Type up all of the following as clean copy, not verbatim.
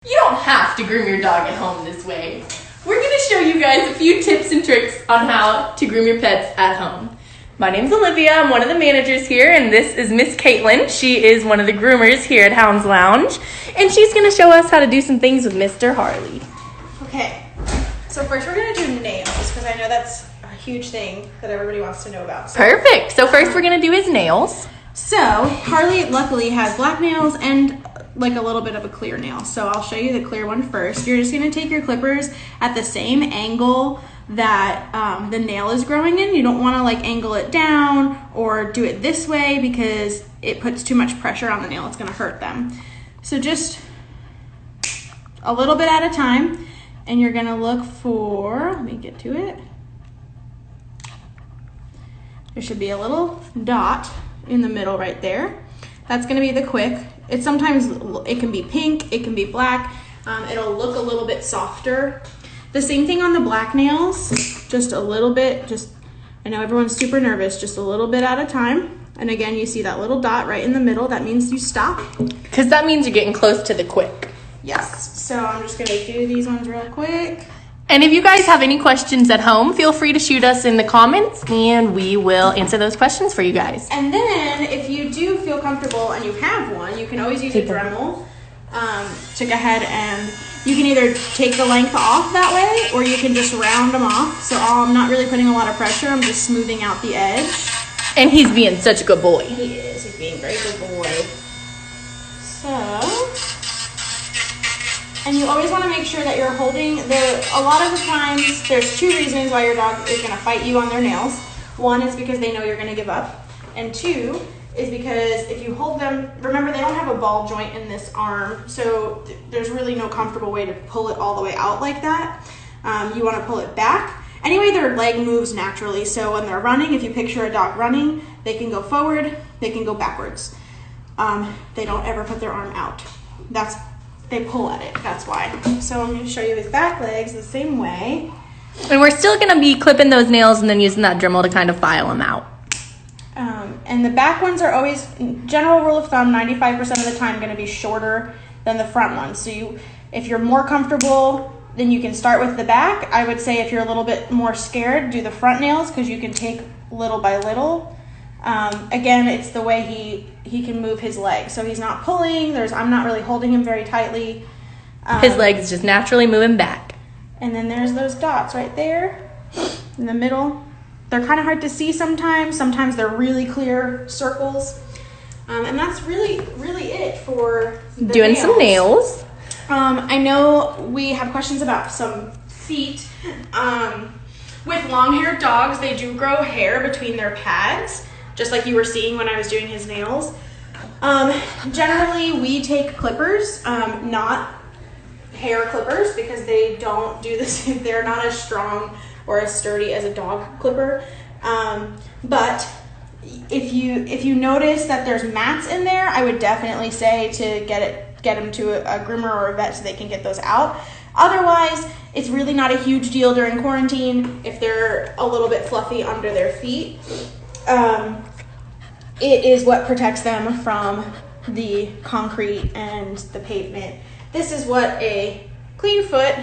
You don't have to groom your dog at home this way. We're going to show you guys a few tips and tricks on how to groom your pets at home. My name's Olivia, I'm one of the managers here, and this is Miss Caitlyn. She is one of the groomers here at Hounds Lounge, and she's going to show us how to do some things with Mr. Harley. Okay, so first we're going to do nails, because I know that's a huge thing that everybody wants to know about. So, Perfect. So first we're going to do his nails. So Harley luckily has black nails and like a little bit of a clear nail. So I'll show you the clear one first. You're just going to take your clippers at the same angle that the nail is growing in. You don't want to like angle it down or do it this way because it puts too much pressure on the nail. It's going to hurt them. So just a little bit at a time, and you're going to look for, let me get to it. There should be a little dot in the middle right there. That's going to be the quick. It can be pink, it can be black. It'll look a little bit softer. The same thing on the black nails, just a little bit, I know everyone's super nervous, just a little bit at a time. And again, you see that little dot right in the middle, that means you stop. Because that means you're getting close to the quick. Yes, so I'm just gonna do these ones real quick. And if you guys have any questions at home, feel free to shoot us in the comments and we will answer those questions for you guys. And then if you do feel comfortable and you have one, you can always use a Dremel to go ahead and you can either take the length off that way or you can just round them off. So I'm not really putting a lot of pressure, I'm just smoothing out the edge. And he's being such a good boy. He is, he's being a very good boy. So, and you always want to make sure that you're holding a lot of the times, there's two reasons why your dog is going to fight you on their nails. One is because they know you're going to give up. And two is because if you hold them, remember they don't have a ball joint in this arm, so there's really no comfortable way to pull it all the way out like that. You want to pull it back. Anyway, their leg moves naturally, so when they're running, if you picture a dog running, they can go forward, they can go backwards. They don't ever put their arm out. They pull at it, that's why. So I'm going to show you his back legs the same way. And we're still going to be clipping those nails and then using that Dremel to kind of file them out. And the back ones are always, general rule of thumb, 95% of the time going to be shorter than the front ones. So if you're more comfortable, then you can start with the back. I would say if you're a little bit more scared, do the front nails because you can take little by little. Again, it's the way he can move his legs. So he's not pulling, I'm not really holding him very tightly. His legs just naturally moving back. And then there's those dots right there in the middle. They're kind of hard to see sometimes. Sometimes they're really clear circles. And that's really, really it for the Doing nails. some nails. I know we have questions about some feet. With long-haired dogs, they do grow hair between their pads, just like you were seeing when I was doing his nails. Generally, we take clippers, not hair clippers, because they don't do this. They're not as strong or as sturdy as a dog clipper. But if you notice that there's mats in there, I would definitely say to get them to a groomer or a vet so they can get those out. Otherwise, it's really not a huge deal during quarantine if they're a little bit fluffy under their feet. It is what protects them from the concrete and the pavement. This is what a clean foot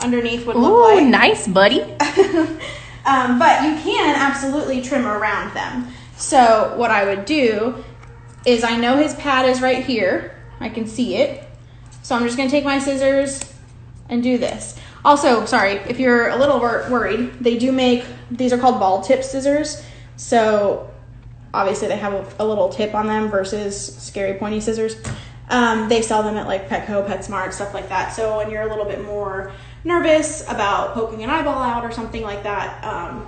underneath would look like. Ooh, nice, buddy. But you can absolutely trim around them. So what I would do is, I know his pad is right here. I can see it. So I'm just going to take my scissors and do this. Also, sorry, if you're a little worried, they do make, these are called ball tip scissors. So obviously they have a little tip on them versus scary pointy scissors. They sell them at like Petco, PetSmart, stuff like that. So when you're a little bit more nervous about poking an eyeball out or something like that,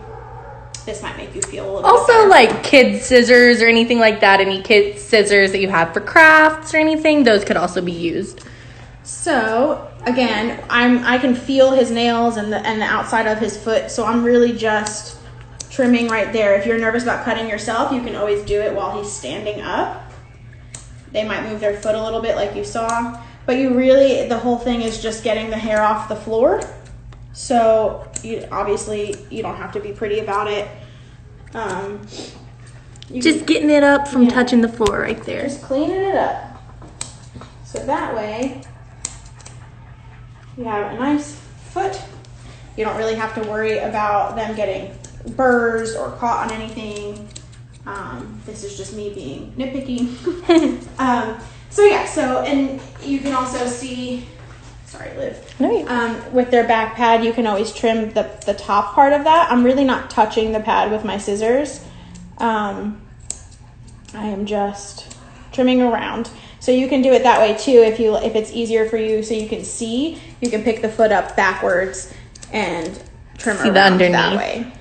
this might make you feel a little Also, bit better. like kids scissors or anything like that, any kids scissors that you have for crafts or anything, those could also be used. So again, I can feel his nails and the outside of his foot, so I'm really just trimming right there. If you're nervous about cutting yourself, you can always do it while he's standing up. They might move their foot a little bit like you saw, but the whole thing is just getting the hair off the floor. So obviously you don't have to be pretty about it. Just getting it up from touching the floor right there. Just cleaning it up. So that way you have a nice foot. You don't really have to worry about them getting burrs or caught on anything. This is just me being nitpicky. And you can also see, sorry, Liv. No, with their back pad, you can always trim the top part of that. I'm really not touching the pad with my scissors. I am just trimming around. So you can do it that way too if it's easier for you, so you can see. You can pick the foot up backwards and trim see around the underneath that way.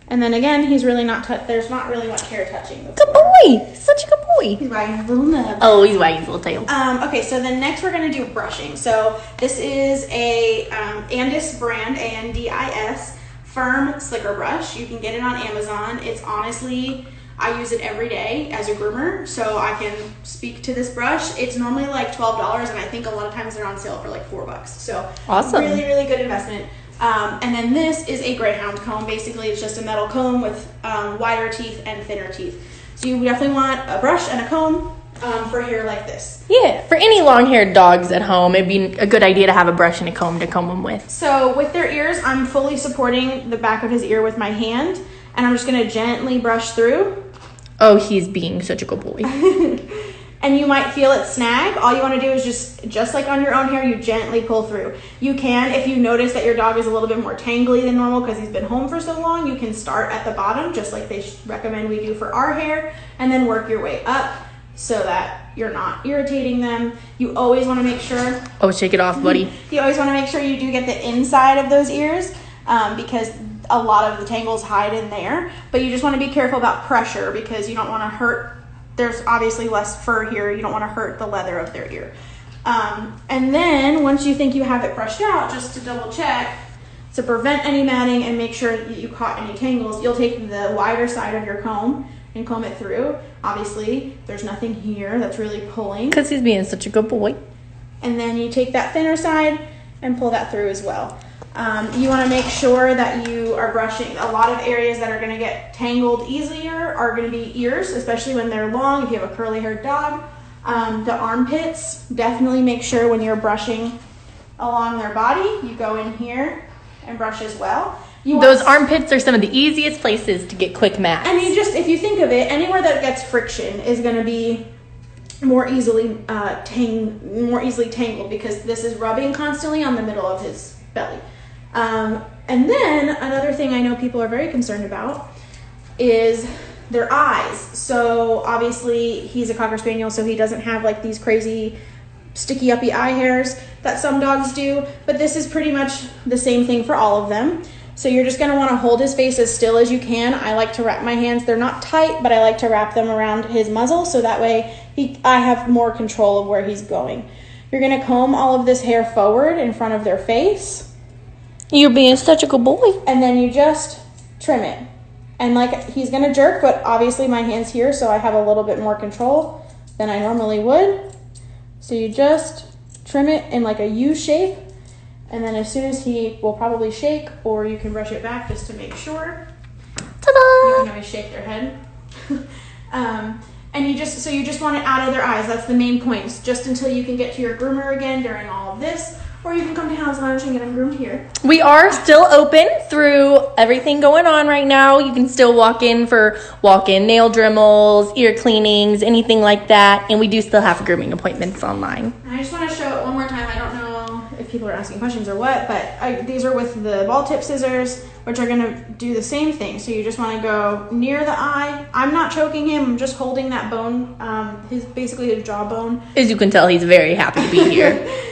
And then again, he's really not there's not really much hair touching. Good boy, such a good boy. He's wagging his little nub. Oh, he's wagging his little tail. Okay, so then next we're gonna do brushing. So this is a Andis brand, ANDIS, firm slicker brush. You can get it on Amazon. It's honestly, I use it every day as a groomer, so I can speak to this brush. It's normally like $12, and I think a lot of times they're on sale for like $4. So awesome. Really, really good investment. And then this is a Greyhound comb. Basically, it's just a metal comb with wider teeth and thinner teeth. So you definitely want a brush and a comb for hair like this. Yeah, for any long-haired dogs at home, it'd be a good idea to have a brush and a comb to comb them with. So with their ears, I'm fully supporting the back of his ear with my hand, and I'm just going to gently brush through. Oh, he's being such a good boy. And you might feel it snag. All you want to do is just like on your own hair, you gently pull through. You can, if you notice that your dog is a little bit more tangly than normal because he's been home for so long, you can start at the bottom, just like they recommend we do for our hair, and then work your way up so that you're not irritating them. You always want to make sure... Oh, shake it off, buddy. You always want to make sure you do get the inside of those ears because a lot of the tangles hide in there. But you just want to be careful about pressure because you don't want to hurt... There's obviously less fur here. You don't want to hurt the leather of their ear. And then once you think you have it brushed out, just to double check, to prevent any matting and make sure that you caught any tangles, you'll take the wider side of your comb and comb it through. Obviously, there's nothing here that's really pulling. Because he's being such a good boy. And then you take that thinner side and pull that through as well. You want to make sure that you are brushing. A lot of areas that are going to get tangled easier are going to be ears, especially when they're long. If you have a curly haired dog, the armpits, definitely make sure when you're brushing along their body, you go in here and brush as well. Those armpits are some of the easiest places to get quick mats. And if you think of it, anywhere that gets friction is going to be more easily tangled because this is rubbing constantly on the middle of his belly. And then another thing I know people are very concerned about is their eyes. So obviously he's a Cocker Spaniel, so he doesn't have like these crazy sticky uppy eye hairs that some dogs do, but this is pretty much the same thing for all of them. So you're just going to want to hold his face as still as you can. I like to wrap my hands. They're not tight, but I like to wrap them around his muzzle so that way I have more control of where he's going. You're going to comb all of this hair forward in front of their face. You're being such a good boy. And then you just trim it. And like he's going to jerk, but obviously my hand's here, so I have a little bit more control than I normally would. So you just trim it in like a U shape. And then as soon as he will probably shake, or you can brush it back just to make sure. Ta-da! You can always shake their head. And you just want it out of their eyes. That's the main point. Just until you can get to your groomer again during all of this. Or you can come to Hounds Lounge and get them groomed here. We are still open through everything going on right now. You can still walk in for walk-in nail dremels, ear cleanings, anything like that. And we do still have grooming appointments online. I just want to show it one more time. I don't know if people are asking questions or what, but these are with the ball tip scissors, which are going to do the same thing. So you just want to go near the eye. I'm not choking him. I'm just holding that bone, basically his jawbone. As you can tell, he's very happy to be here.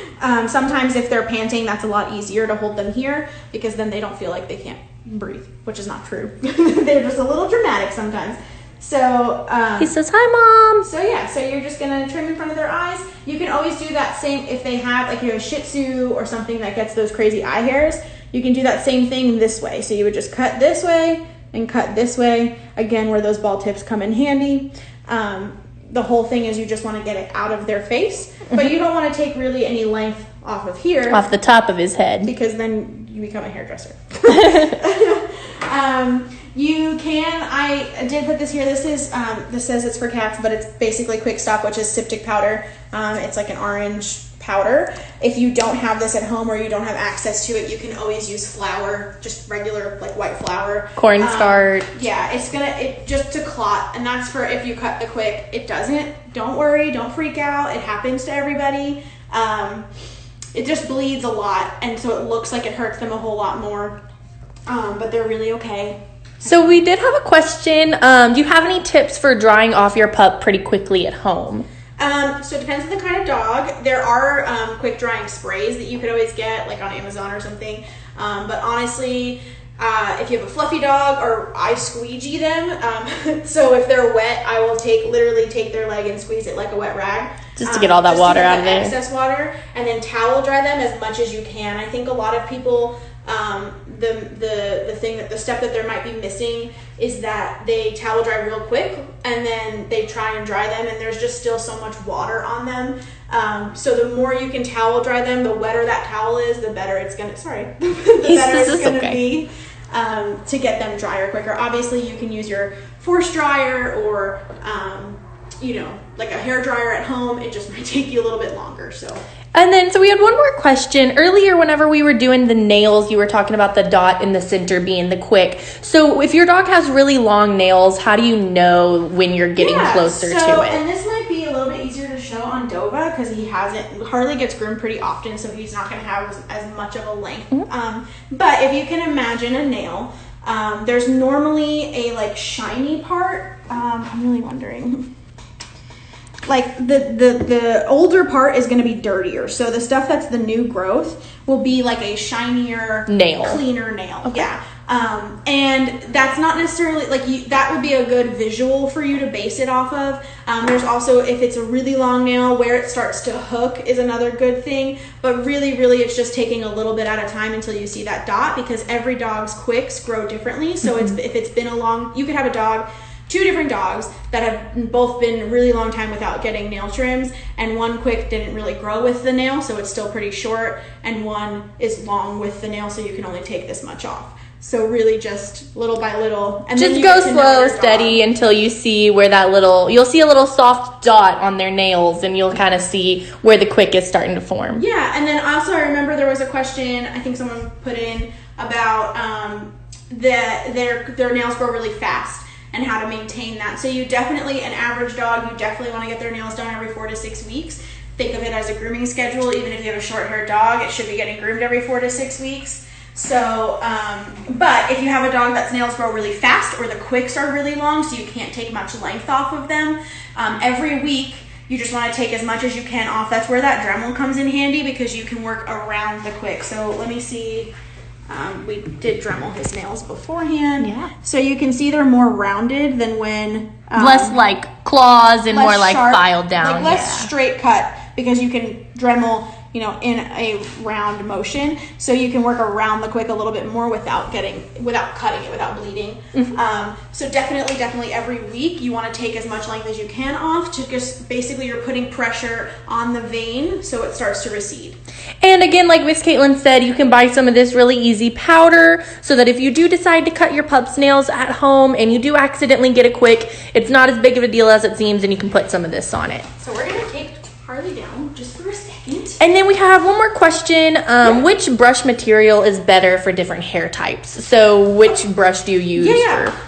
Sometimes if they're panting, that's a lot easier to hold them here because then they don't feel like they can't breathe, which is not true. They're just a little dramatic sometimes. So he says, hi, Mom. So yeah, so you're just going to trim in front of their eyes. You can always do that same if they have like a Shih Tzu or something that gets those crazy eye hairs. You can do that same thing this way. So you would just cut this way and cut this way, again, where those ball tips come in handy. The whole thing is you just want to get it out of their face, but you don't want to take really any length off of here. Off the top of his head. Because then you become a hairdresser. You can, I did put this here. This says it's for cats, but it's basically Quick Stop, which is Siptic powder. It's like an orange powder. If you don't have this at home or you don't have access to it, you can always use flour, just regular like white flour. Cornstarch. Yeah, it just to clot, and that's for if you cut the quick. It doesn't. Don't worry. Don't freak out. It happens to everybody. It just bleeds a lot, and so it looks like it hurts them a whole lot more. But they're really okay. So we did have a question. Do you have any tips for drying off your pup pretty quickly at home? So it depends on the kind of dog. There are quick drying sprays that you could always get, like on Amazon or something. But honestly, if you have a fluffy dog, or I squeegee them. So if they're wet, I will literally take their leg and squeeze it like a wet rag. Just to get all that water out of there. Excess water, and then towel dry them as much as you can. I think a lot of people, the step that there might be missing is that they towel dry real quick and then they try and dry them, and there's just still so much water on them. So the more you can towel dry them, the wetter that towel is, the better it's gonna. Be to get them drier quicker. Obviously, you can use your force dryer or like a hair dryer at home. It just might take you a little bit longer. And then, so we had one more question. Earlier, whenever we were doing the nails, you were talking about the dot in the center being the quick. So if your dog has really long nails, how do you know when you're getting closer to it? And this might be a little bit easier to show on Dova because Harley gets groomed pretty often, so he's not going to have as much of a length. Mm-hmm. But if you can imagine a nail, there's normally a like shiny part. I'm really wondering. Like the older part is going to be dirtier. So the stuff that's the new growth will be like a shinier, cleaner nail. Okay. Yeah. And that's not necessarily that would be a good visual for you to base it off of. There's also, if it's a really long nail, where it starts to hook is another good thing. But really, it's just taking a little bit at a time until you see that dot, because every dog's quicks grow differently. So if it's been you could have two different dogs that have both been a really long time without getting nail trims, and one quick didn't really grow with the nail, so it's still pretty short, and one is long with the nail, so you can only take this much off. So really just little by little. And just go slow, steady until you see where you'll see a little soft dot on their nails, and you'll kind of see where the quick is starting to form. Yeah, and then also I remember there was a question, I think someone put in, about their nails grow really fast, and how to maintain that. So an average dog, you definitely want to get their nails done every 4 to 6 weeks. Think of it as a grooming schedule. Even if you have a short-haired dog, it should be getting groomed every 4 to 6 weeks. So, but if you have a dog that's nails grow really fast, or the quicks are really long, so you can't take much length off of them, every week you just want to take as much as you can off. That's where that Dremel comes in handy, because you can work around the quick. So let me see. We did Dremel his nails beforehand. Yeah. So you can see they're more rounded than when... less like claws and more like sharp, filed down. Like less straight cut, because you can Dremel, in a round motion. So you can work around the quick a little bit more without cutting it, without bleeding. Mm-hmm. So definitely every week you want to take as much length as you can off, to just basically you're putting pressure on the vein so it starts to recede. And again, like Miss Caitlyn said, you can buy some of this really easy powder, so that if you do decide to cut your pup's nails at home and you do accidentally get a quick, it's not as big of a deal as it seems, and you can put some of this on it. So we're going to take Harley down just for a second. And then we have one more question. Which brush material is better for different hair types? So which brush do you use?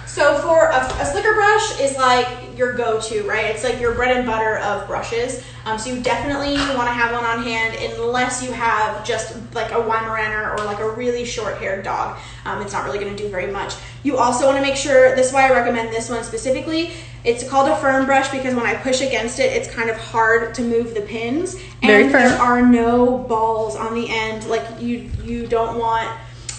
So for a slicker brush is like your go-to, right? It's like your bread and butter of brushes. So you definitely want to have one on hand, unless you have just like a Weimaraner or like a really short-haired dog. It's not really going to do very much. You also want to make sure, this is why I recommend this one specifically. It's called a firm brush because when I push against it, it's kind of hard to move the pins. And there are no balls on the end. Like you don't want...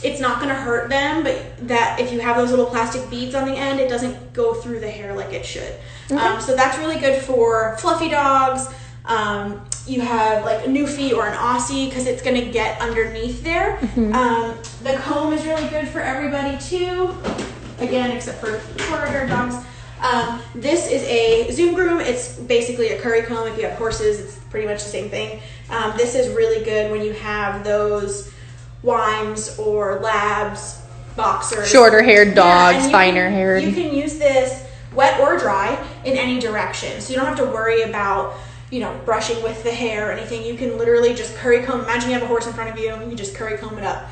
It's not going to hurt them, but that if you have those little plastic beads on the end, it doesn't go through the hair like it should. Okay. So that's really good for fluffy dogs. You have like a Newfie or an Aussie, because it's going to get underneath there. Mm-hmm. The comb is really good for everybody too. Again, except for shorter haired dogs. This is a Zoom Groom. It's basically a curry comb. If you have horses, it's pretty much the same thing. This is really good when you have those Weims or Labs, boxers. Shorter haired dogs, finer haired. You can use this wet or dry in any direction. So you don't have to worry about, brushing with the hair or anything. You can literally just curry comb. Imagine you have a horse in front of you, and you just curry comb it up.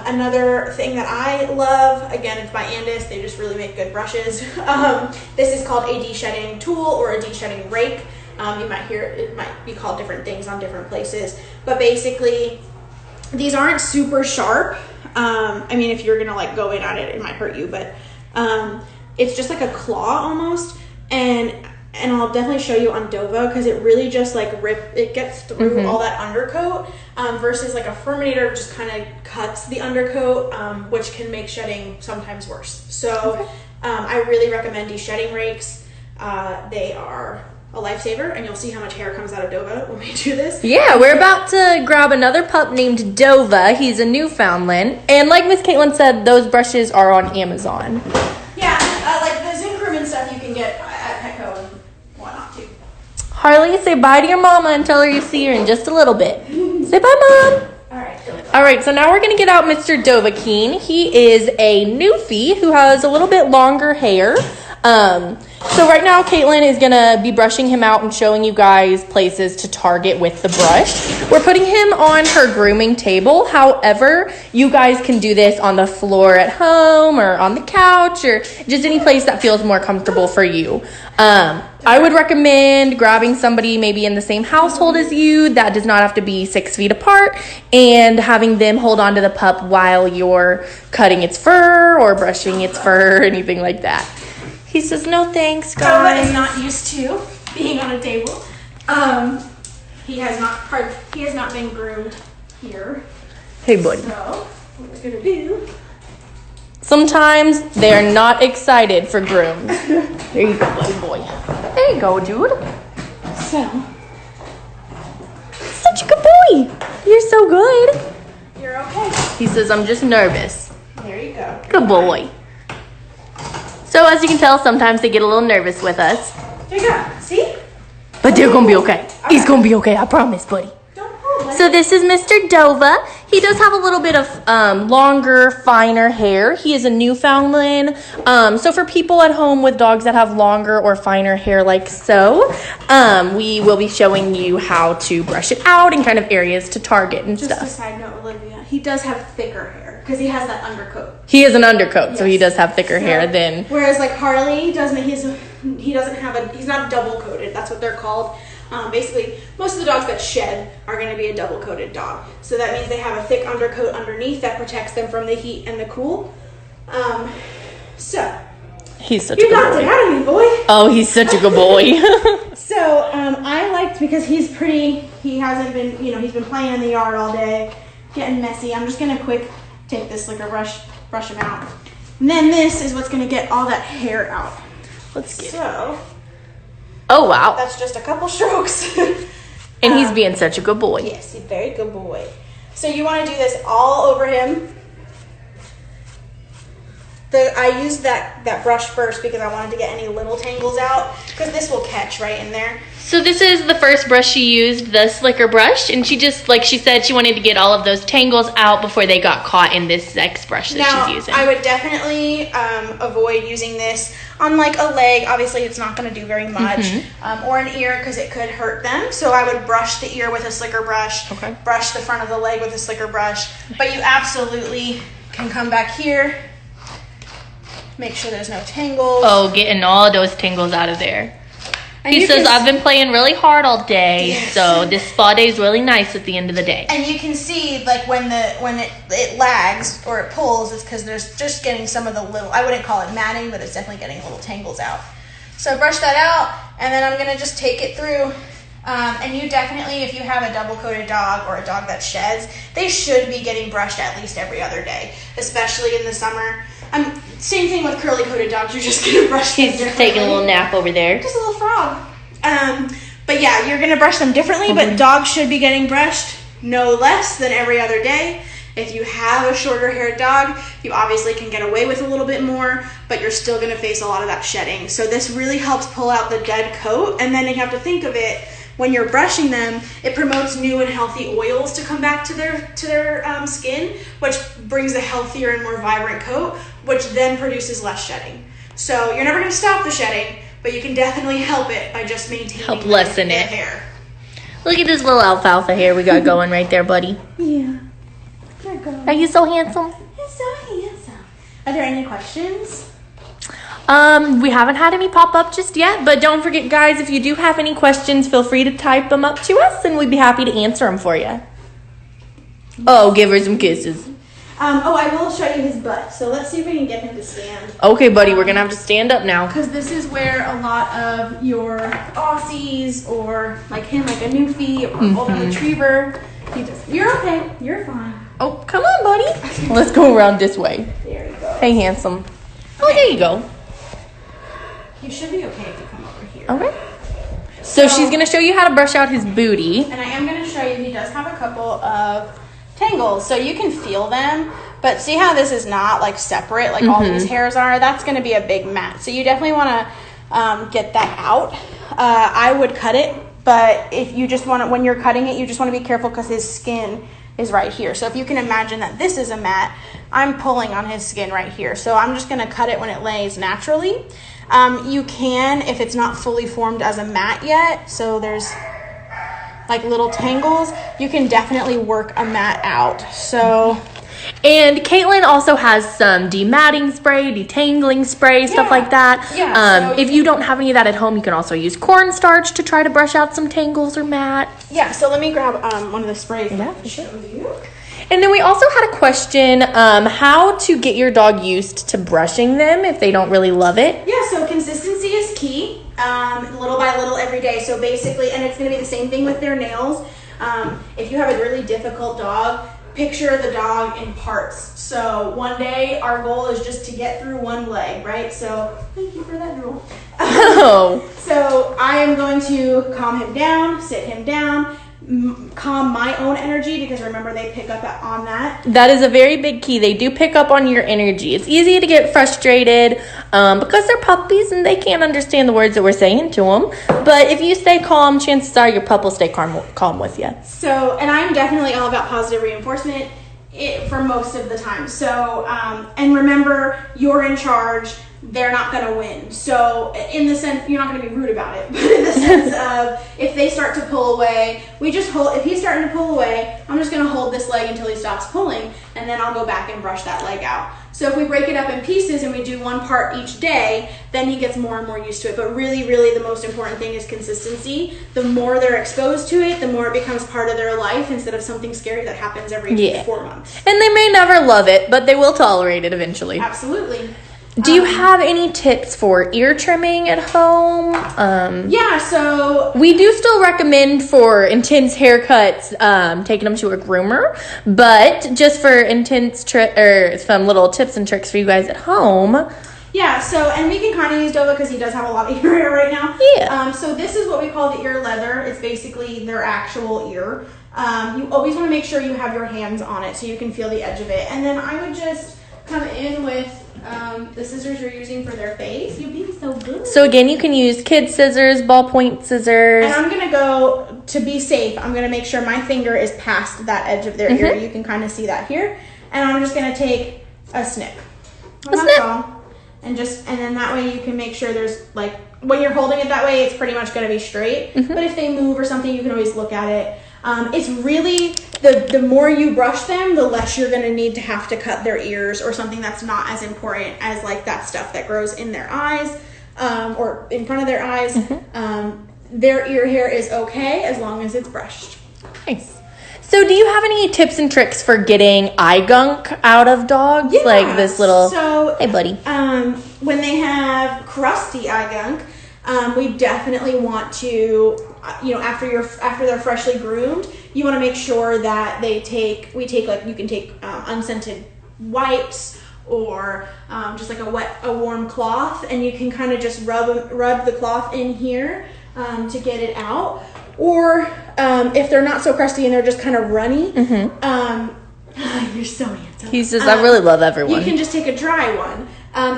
Another thing that I love, again, it's by Andis. They just really make good brushes. This is called a deshedding tool or a deshedding rake. You might hear it might be called different things on different places, but basically these aren't super sharp. I mean, if you're gonna like go in at it, it might hurt you, but it's just like a claw almost, and I'll definitely show you on Dova because it really just like it gets through all that undercoat, versus like a Furminator just kind of cuts the undercoat, which can make shedding sometimes worse. So I really recommend deshedding rakes. They are a lifesaver, and you'll see how much hair comes out of Dova when we do this. Yeah, we're about to grab another pup named Dova. He's a Newfoundland, and like Miss Caitlyn said, those brushes are on Amazon. Yeah, like the Zen Grooming stuff you can get at Petco and whatnot too. Harley, say bye to your mama and tell her you see her in just a little bit. Say bye, Mom. All right, so now we're going to get out Mr. Dovahkiin. He is a newfie who has a little bit longer hair. So right now, Caitlyn is going to be brushing him out and showing you guys places to target with the brush. We're putting him on her grooming table. However, you guys can do this on the floor at home or on the couch or just any place that feels more comfortable for you. I would recommend grabbing somebody maybe in the same household as you that does not have to be 6 feet apart and having them hold on to the pup while you're cutting its fur or brushing its fur or anything like that. He says, no thanks, guys. Dova is not used to being on a table. He has not been groomed here. Hey, buddy. So, what we're gonna do... Sometimes they're not excited for grooms. There you go, buddy boy. There you go, dude. So... Such a good boy. You're so good. You're okay. He says, I'm just nervous. There you go. Good boy. So as you can tell, sometimes they get a little nervous with us. There you go. See? But they're going to be okay. He's going to be okay, I promise, buddy. Don't pull. So this is Mr. Dova. He does have a little bit of longer, finer hair. He is a Newfoundland. So for people at home with dogs that have longer or finer hair like so, we will be showing you how to brush it out and kind of areas to target and Just stuff. a side note, Olivia. He does have thicker hair because he has that undercoat. He is an undercoat, Yes. so he does have thicker hair than... Whereas like Harley doesn't, he's not double coated. That's what they're called. Basically, most of the dogs that shed are going to be a double coated dog. So that means they have a thick undercoat underneath that protects them from the heat and the cool. So He's such a you good knocked it boy. out of me, boy. Oh, he's such a good boy. So I liked because he's pretty. He hasn't been, he's been playing in the yard all day, getting messy. I'm just gonna quick take this slicker brush him out, and then this is what's gonna get all that hair out. Let's get it. So Oh, wow. that's just a couple strokes. And he's being such a good boy. Yes, he's a very good boy. So you want to do this all over him. I used that brush first because I wanted to get any little tangles out because this will catch right in there. So this is the first brush she used, the slicker brush, and she just, like she said, she wanted to get all of those tangles out before they got caught in this next brush that she's using. I would definitely avoid using this on like a leg. Obviously, it's not going to do very much, or an ear because it could hurt them. So I would brush the ear with a slicker brush, brush the front of the leg with a slicker brush. But you absolutely can come back here, make sure there's no tangles. Oh, getting all those tangles out of there. And He you says, can- I've been playing really hard all day, Yes. so this spa day is really nice at the end of the day. And you can see like when it lags or it pulls, it's because there's just getting some of the little, I wouldn't call it matting, but it's definitely getting little tangles out. So brush that out, and then I'm gonna just take it through. And you definitely, if you have a double coated dog or a dog that sheds, they should be getting brushed at least every other day, especially in the summer. Same thing with curly coated dogs. You're just gonna brush them He's just differently. taking a little nap over there. Just a little frog. But yeah, you're gonna brush them differently, but dogs should be getting brushed no less than every other day. If you have a shorter haired dog, you obviously can get away with a little bit more, but you're still gonna face a lot of that shedding. So this really helps pull out the dead coat, and then you have to think of it when you're brushing them, it promotes new and healthy oils to come back to their skin, which brings a healthier and more vibrant coat, which then produces less shedding. So you're never gonna stop the shedding, but you can definitely help it by just maintaining Help lessen the it. hair. Look at this little alfalfa hair we got going right there, buddy. Yeah. There you go. Are you so handsome? You're so handsome. Are there any questions? We haven't had any pop up just yet, but don't forget, guys, if you do have any questions, feel free to type them up to us, and we'd be happy to answer them for you. Oh, give her some kisses. I will show you his butt. So let's see if we can get him to stand. Okay, buddy, we're gonna have to stand up now. Because this is where a lot of your Aussies or like him, like a Newfie or Golden Retriever. You're okay. You're fine. Oh, come on, buddy. Let's go around this way. There you go. Hey, handsome. Oh, there you go. You should be okay if you come over here. Okay. So she's gonna show you how to brush out his booty. And I am gonna show you. He does have a couple of tangles, so you can feel them, but see how this is not like separate like all these hairs are? That's going to be a big mat, so you definitely want to get that out. I would cut it, but if you just want to, when you're cutting it, you just want to be careful because his skin is right here. So if you can imagine that this is a mat, I'm pulling on his skin right here, so I'm just going to cut it when it lays naturally. You can, if it's not fully formed as a mat yet, so there's like little tangles, you can definitely work a mat out. So, and Caitlyn also has some dematting spray, detangling spray, stuff like that. Yeah. If you don't have any of that at home, you can also use cornstarch to try to brush out some tangles or mat. Yeah. So let me grab one of the sprays. Yeah, for sure. And then we also had a question, how to get your dog used to brushing them if they don't really love it. Yeah, so consistency is key, little by little every day. So basically, and it's going to be the same thing with their nails. If you have a really difficult dog, picture the dog in parts. So one day, our goal is just to get through one leg, right? So thank you for that drool. Oh. So I am going to calm him down, sit him down, calm my own energy, because remember they pick up on that. That is a very big key. They do pick up on your energy. It's easy to get frustrated because they're puppies and they can't understand the words that we're saying to them. But if you stay calm, chances are your pup will stay calm with you. So, and I'm definitely all about positive reinforcement for most of the time. So, and remember, you're in charge. They're not going to win. So in the sense, you're not going to be rude about it, but in the sense of if they start to pull away, we just hold, if he's starting to pull away, I'm just going to hold this leg until he stops pulling, and then I'll go back and brush that leg out. So if we break it up in pieces and we do one part each day, then he gets more and more used to it. But really, really the most important thing is consistency. The more they're exposed to it, the more it becomes part of their life instead of something scary that happens every 4 months. And they may never love it, but they will tolerate it eventually. Absolutely. Do you have any tips for ear trimming at home? Yeah, so we do still recommend for intense haircuts taking them to a groomer, but just for intense or some little tips and tricks for you guys at home. Yeah, so, and we can kind of use Dova because he does have a lot of ear hair right now. Yeah. So this is what we call the ear leather. It's basically their actual ear. You always want to make sure you have your hands on it so you can feel the edge of it. And then I would just come in with the scissors you're using for their face. You're being so good. So again, you can use kid scissors, ballpoint scissors. And I'm going to go, to be safe, I'm going to make sure my finger is past that edge of their ear. You can kind of see that here. And I'm just going to take a snip. That's all. And then that way you can make sure there's, like, when you're holding it that way, it's pretty much going to be straight. But if they move or something, you can always look at it. It's really, the more you brush them, the less you're going to need to have to cut their ears or something that's not as important as like that stuff that grows in their eyes or in front of their eyes. Their ear hair is okay as long as it's brushed. Nice. So do you have any tips and tricks for getting eye gunk out of dogs? Yeah. Like this little, hey buddy. When they have crusty eye gunk, we definitely want to, after they're freshly groomed, you want to make sure that you can take unscented wipes or just like a warm cloth, and you can kind of just rub the cloth in here to get it out. Or if they're not so crusty and they're just kind of runny, you're so handsome. He says, I really love everyone. You can just take a dry one.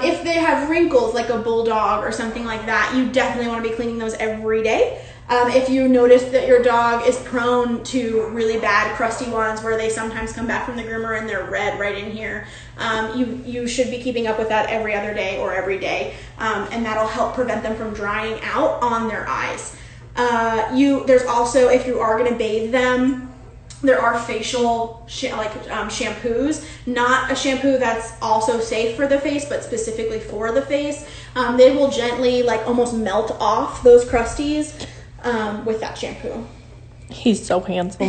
If they have wrinkles like a bulldog or something like that, you definitely want to be cleaning those every day. If you notice that your dog is prone to really bad crusty ones where they sometimes come back from the groomer and they're red right in here, you should be keeping up with that every other day or every day, and that'll help prevent them from drying out on their eyes. There's also, if you are going to bathe them, there are facial shampoos, not a shampoo that's also safe for the face, but specifically for the face. They will gently like almost melt off those crusties with that shampoo. He's so handsome.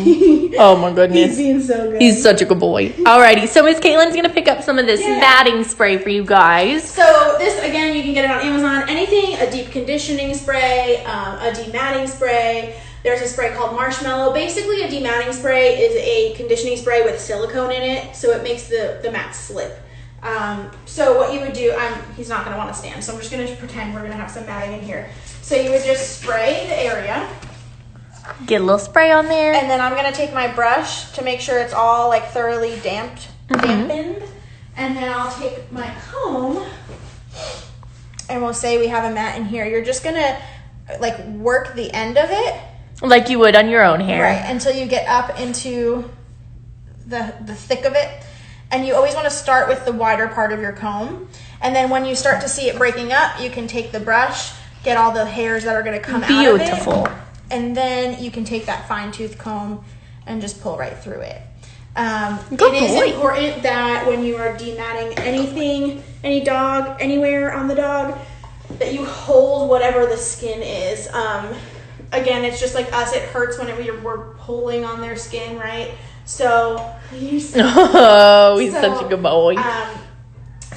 Oh my goodness. He's being so good. He's such a good boy. Alrighty, so Miss Caitlyn's gonna pick up some of this matting spray for you guys. So this, again, you can get it on Amazon. Anything, a deep conditioning spray, a dematting spray. There's a spray called Marshmallow. Basically, a dematting spray is a conditioning spray with silicone in it, so it makes the mat slip. So what you would do, he's not gonna wanna stand, so I'm just gonna pretend we're gonna have some matting in here. So you would just spray the area. Get a little spray on there. And then I'm going to take my brush to make sure it's all like thoroughly dampened. And then I'll take my comb and we'll say we have a mat in here. You're just going to like work the end of it. Like you would on your own hair. Right, until you get up into the thick of it. And you always want to start with the wider part of your comb. And then when you start to see it breaking up, you can take the brush, get all the hairs that are going to come out of it. Beautiful. And then you can take that fine tooth comb and just pull right through it. Good it is boy. important that when you are dematting anything, any dog, anywhere on the dog, that you hold whatever the skin is. Again, it's just like us. It hurts when we're pulling on their skin, right? So, he's such a good boy.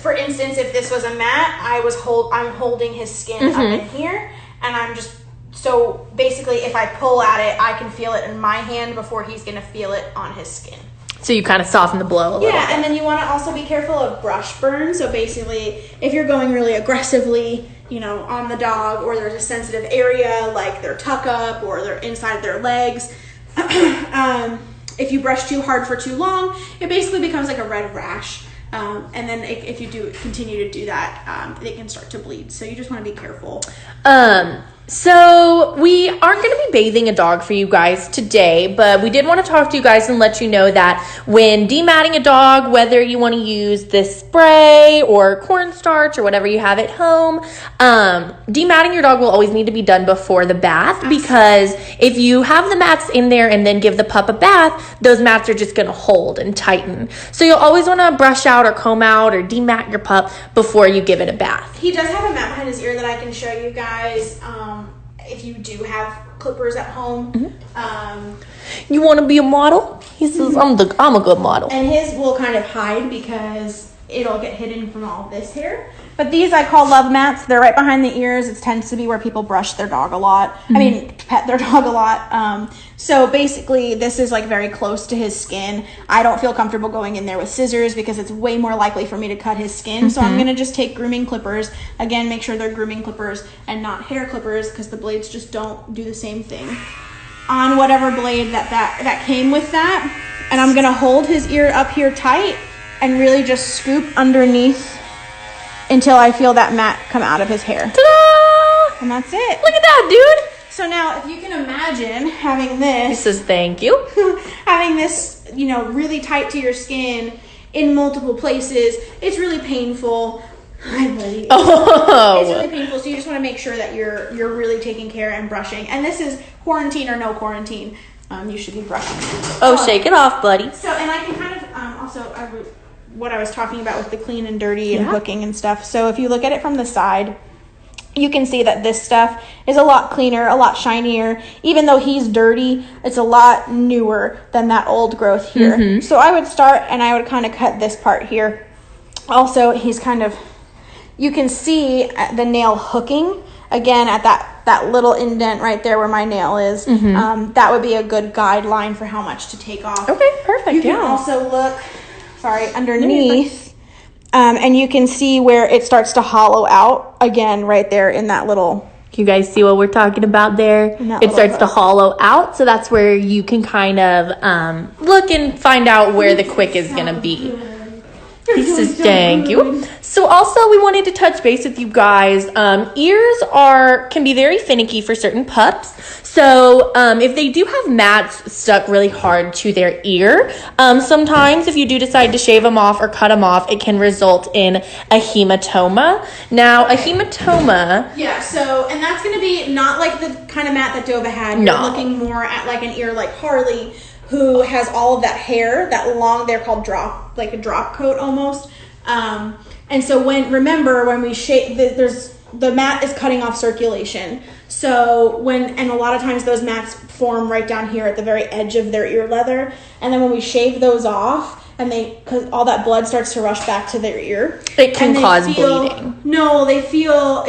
For instance, if this was a mat, I'm holding his skin up in here, and so basically, if I pull at it, I can feel it in my hand before he's going to feel it on his skin. So you kind of soften the blow a little bit. Yeah, and then you want to also be careful of brush burn. So basically, if you're going really aggressively, on the dog, or there's a sensitive area like their tuck up or their inside their legs, if you brush too hard for too long, it basically becomes like a red rash. And then if you continue to do that, it can start to bleed. So you just want to be careful. So we aren't going to be bathing a dog for you guys today, but we did want to talk to you guys and let you know that when dematting a dog, whether you want to use this spray or cornstarch or whatever you have at home, dematting your dog will always need to be done before the bath, because if you have the mats in there and then give the pup a bath, those mats are just going to hold and tighten. So you'll always want to brush out or comb out or demat your pup before you give it a bath. He does have a mat behind his ear that I can show you guys. If you do have clippers at home. You want to be a model? He says, I'm a good model. And his will kind of hide because it'll get hidden from all of this hair. But these I call love mats. They're right behind the ears. It tends to be where people brush their dog a lot. Pet their dog a lot. So basically, this is like very close to his skin. I don't feel comfortable going in there with scissors because it's way more likely for me to cut his skin. So I'm going to just take grooming clippers. Again, make sure they're grooming clippers and not hair clippers, because the blades just don't do the same thing. On whatever blade that came with that. And I'm going to hold his ear up here tight and really just scoop underneath until I feel that mat come out of his hair. Ta-da! And that's it. Look at that, dude. So now, if you can imagine having this. He says, thank you. Having this, really tight to your skin in multiple places, it's really painful. Hi, buddy. Oh. It's really painful, so you just want to make sure that you're really taking care and brushing. And this is quarantine or no quarantine. You should be brushing. Oh, shake it off, buddy. So, and I can kind of also, what I was talking about with the clean and dirty and hooking and stuff. So if you look at it from the side, you can see that this stuff is a lot cleaner, a lot shinier. Even though he's dirty, it's a lot newer than that old growth here. So I would start and I would kind of cut this part here. Also, he's kind of, you can see the nail hooking again at that little indent right there where my nail is. That would be a good guideline for how much to take off. Okay, perfect. You can also look, underneath. And you can see where it starts to hollow out again right there in that little. Can you guys see what we're talking about there? It starts to hollow out, so that's where you can kind of look and find out where the quick is going to be. He says, thank you. So also we wanted to touch base with you guys. Ears can be very finicky for certain pups. So if they do have mats stuck really hard to their ear, sometimes if you do decide to shave them off or cut them off, it can result in a hematoma. Now, a hematoma... Yeah, so, and that's going to be not like the kind of mat that Dova had. No. You're looking more at like an ear like Harley, who has all of that hair, that long, they're called like a drop coat almost. And so when we shave, the mat is cutting off circulation. So and a lot of times those mats form right down here at the very edge of their ear leather. And then when we shave those off, because all that blood starts to rush back to their ear. It can cause bleeding. No, it feels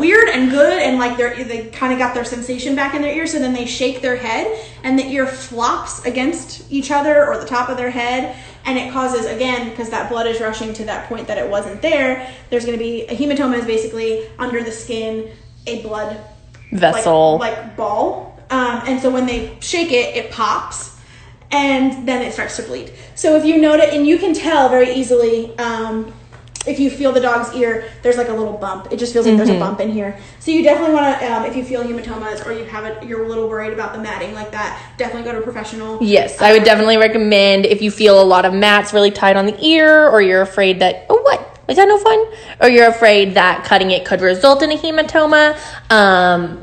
weird and good, and like they kind of got their sensation back in their ear. So then they shake their head, and the ear flops against each other or the top of their head, and it causes, again, because that blood is rushing to that point that it wasn't there. There's going to be a hematoma, is basically under the skin a blood vessel, like ball, and so when they shake it, it pops. And then it starts to bleed. So if you notice, and you can tell very easily, if you feel the dog's ear, there's like a little bump. It just feels like there's a bump in here. So you definitely want to, if you feel hematomas or you're a little worried about the matting like that, definitely go to a professional. Yes, I would definitely recommend if you feel a lot of mats really tight on the ear, or you're afraid that, is that no fun? Or you're afraid that cutting it could result in a hematoma,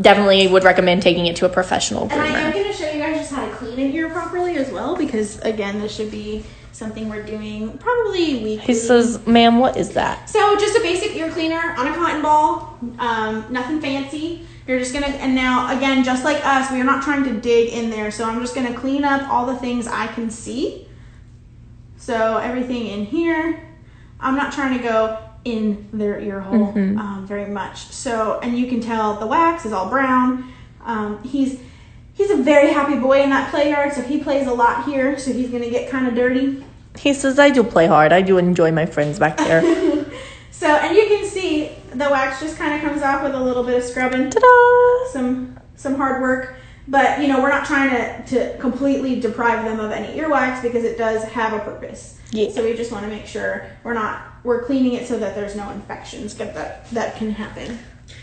definitely would recommend taking it to a professional groomer. And I am going to show you guys just how to clean an ear properly as well, because again, this should be something we're doing probably weekly. He says, ma'am, what is that? So just a basic ear cleaner on a cotton ball, nothing fancy. You're just going to, and now again, just like us, we are not trying to dig in there. So I'm just going to clean up all the things I can see. So everything in here. I'm not trying to go in their ear hole very much. So, and you can tell the wax is all brown. He's a very happy boy in that play yard, so he plays a lot here. So he's gonna get kind of dirty. He says, I do play hard. I do enjoy my friends back there. So, and you can see the wax just kind of comes off with a little bit of scrubbing. Ta-da! Some hard work. But, we're not trying to completely deprive them of any earwax, because it does have a purpose. Yeah. So we just want to make sure we're cleaning it so that there's no infections that can happen.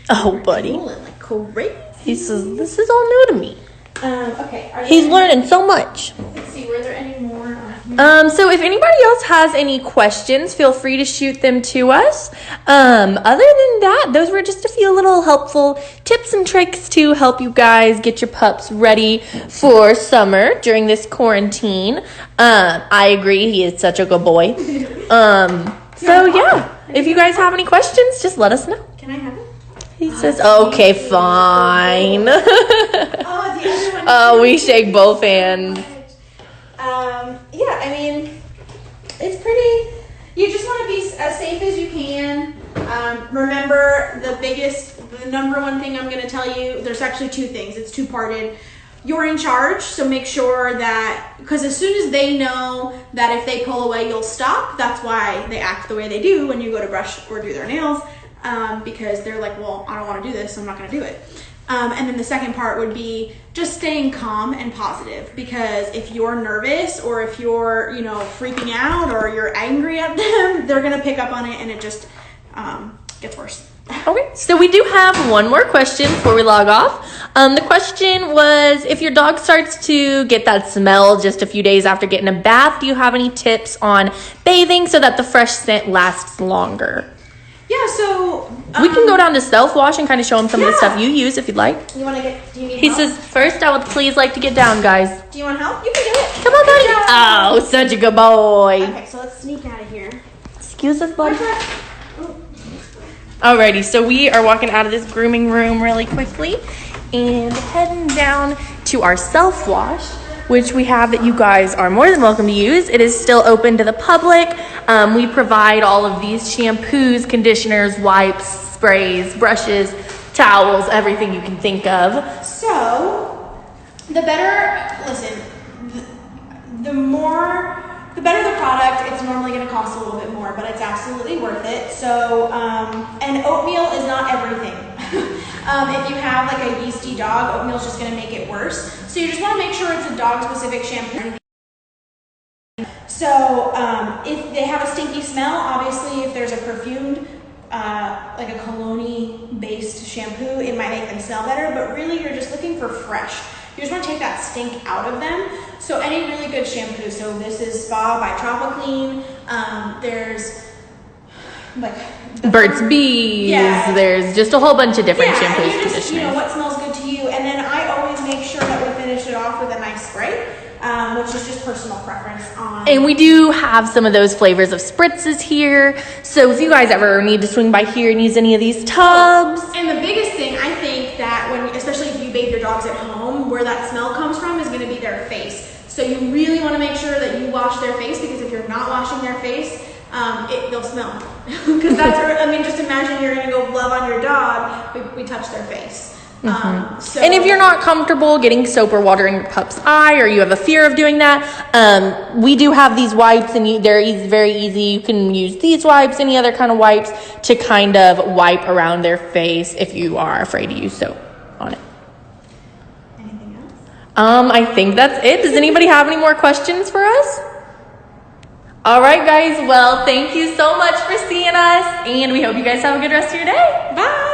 Oh, buddy. Like crazy. He says, this is all new to me. Okay. He's learning so much. Let's see, were there any more? So if anybody else has any questions, feel free to shoot them to us. Other than that, those were just a few little helpful tips and tricks to help you guys get your pups ready for summer during this quarantine. I agree, he is such a good boy. So yeah, if you guys have any questions, just let us know. Can I have it? He says, okay, fine. Oh, we shake both hands. Yeah, I mean, it's pretty, you just want to be as safe as you can. Remember, the number one thing I'm going to tell you, there's actually two things. It's two-parted. You're in charge, so make sure that, because as soon as they know that if they pull away, you'll stop, that's why they act the way they do when you go to brush or do their nails, because they're like, well, I don't want to do this, so I'm not going to do it. And then the second part would be just staying calm and positive, because if you're nervous or if you're, freaking out or you're angry at them, they're going to pick up on it, and it just gets worse. Okay, so we do have one more question before we log off. The question was, if your dog starts to get that smell just a few days after getting a bath, do you have any tips on bathing so that the fresh scent lasts longer? Yeah, so we can go down to self-wash and kind of show them some of the stuff you use if you'd like. Do you need He help? says, first I would please like to get down, guys. Do you want help? You can do it. Come on, buddy. Oh, such a good boy. Okay, so let's sneak out of here. Excuse us, buddy. Alrighty, so we are walking out of this grooming room really quickly and heading down to our self-wash, which we have that you guys are more than welcome to use. It is still open to the public. We provide all of these shampoos, conditioners, wipes, sprays, brushes, towels, everything you can think of. So, the better, listen, the better the product, it's normally going to cost a little bit more, but it's absolutely worth it. So, and oatmeal is not everything. If you have like a yeasty dog, oatmeal is just going to make it worse. So you just want to make sure it's a dog-specific shampoo. So if they have a stinky smell, obviously if there's a perfumed, like a cologne-based shampoo, it might make them smell better, but really you're just looking for fresh. You just want to take that stink out of them. So any really good shampoo, so this is Spa by Tropiclean, there's like Burt's Bees, there's just a whole bunch of different shampoos, and you just, conditioners. you know, what smells good to you, and then I always make sure that we finish it off with a nice spray, which is just personal preference on. And we do have some of those flavors of spritzes here, so if you guys ever need to swing by here and use any of these tubs. And the biggest thing, I think that when, especially if you bathe your dogs at home, where that smell comes from is going to be their face. So you really want to make sure that you wash their face, because if you're not washing their face, they'll smell. Because that's, I mean, just imagine you're going to go love on your dog, we touch their face. So, and if you're not comfortable getting soap or water in your pup's eye, or you have a fear of doing that, we do have these wipes, and they're very easy. You can use these wipes, any other kind of wipes, to kind of wipe around their face if you are afraid to use soap on it. Anything else? I think that's it. Does anybody have any more questions for us? All right, guys. Well, thank you so much for seeing us, and we hope you guys have a good rest of your day. Bye.